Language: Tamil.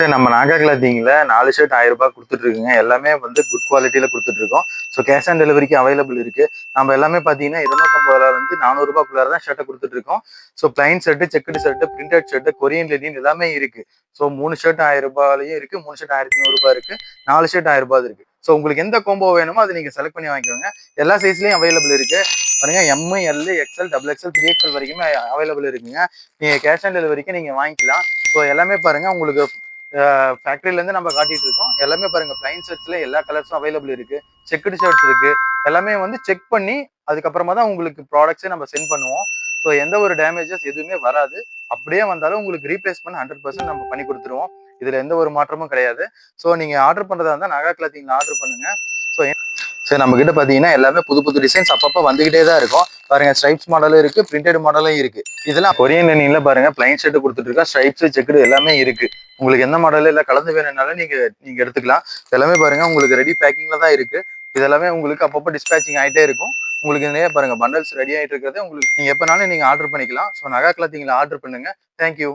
சரி, நம்ம நாகா கிளாத்திங்ல 4 ஷர்ட் 1000 ரூபாய் கொடுத்துட்டு இருக்குங்க. எல்லாமே வந்து குட் குவாலிட்டியில கொடுத்துட்டு இருக்கோம். ஸோ கேஷ் ஆன் டெலிவரிக்கு அவைலபிள் இருக்கு. நம்ம எல்லாமே பார்த்தீங்கன்னா 250 இருந்து 400 ரூபாய்க்குள்ளார தான் ஷர்ட்டை கொடுத்துட்டு இருக்கோம். So plain shirt, checked shirt, printed shirt, Korean Lenin எல்லாமே இருக்கு. ஸோ 3 ஷர்ட் 1000 ரூபாயிலையும் இருக்கு, 3 ஷர்ட் 1100 ரூபாய் இருக்கு, 4 ஷர்ட் 1000 ரூபாய் இருக்கு. ஸோ உங்களுக்கு எந்த கோம்போ வேணுமோ அதை நீங்க செலக்ட் பண்ணி வாங்கிக்கோங்க. எல்லா சைஸ்லயும் அவைலபிள் இருக்கு. பாருங்க, M, L, XL, double XL, 3XL வரைக்குமே அவைலபிள் இருக்குங்க. நீங்க கேஷ் ஆன் டெலிவரிக்கு நீங்க வாங்கிக்கலாம். ஸோ எல்லாமே பாருங்க, உங்களுக்கு ஃபேக்டரியில இருந்து நம்ம காட்டிட்டு இருக்கோம். எல்லாமே பாருங்க, பிளைன் ஷர்ட்ஸ்ல எல்லா கலர்ஸும் அவைலபிள் இருக்கு, செக்குடு ஷர்ட்ஸ் இருக்கு. எல்லாமே வந்து செக் பண்ணி அதுக்கப்புறமா தான் உங்களுக்கு ப்ராடக்ட்ஸே நம்ம சென்ட் பண்ணுவோம். ஸோ எந்த ஒரு டேமேஜஸ் எதுவுமே வராது. அப்படியே வந்தாலும் உங்களுக்கு ரீப்ளேஸ்மெண்ட் 100% நம்ம பண்ணி கொடுத்துருவோம். இதுல எந்த ஒரு மாற்றமும் கிடையாது. ஸோ நீங்க ஆர்டர் பண்றதா இருந்தா நாகா கிளாத்திங்ல ஆர்டர் பண்ணுங்க. ஸோ சரி, நம்ம கிட்ட பாத்தீங்கன்னா எல்லாமே புது புது டிசைன்ஸ் அப்பப்ப வந்துகிட்டே தான் இருக்கும். பாருங்க, ஸ்ட்ரைப்ஸ் மாடலும் இருக்கு, பிரிண்டட் மாடலும் இருக்கு. இதெல்லாம் கொரியன் லெனின்ல பாருங்க, பிளைன் ஷர்ட் கொடுத்துட்டு இருக்கா, ஸ்ட்ரைப்ஸ், செக்குடு எல்லாமே இருக்கு. உங்களுக்கு எந்த மாடல் இல்ல கலந்து வேணும்னாலும் நீங்க எடுத்துக்கலாம். எல்லாமே பாருங்க, உங்களுக்கு ரெடி பேக்கிங்ல தான் இருக்கு. இதெல்லாமே உங்களுக்கு அப்பப்போ டிஸ்பேச்சிங் ஆயிட்டே இருக்கும். உங்களுக்கு நிறைய பாருங்க பண்டல்ஸ் ரெடி ஆயிட்டு இருக்கிறது. உங்களுக்கு நீங்க எப்பனாலும் நீங்க ஆர்டர் பண்ணிக்கலாம். ஸோ நாகா கிளாத்திங்ல ஆர்டர் பண்ணுங்க. தேங்க்யூ.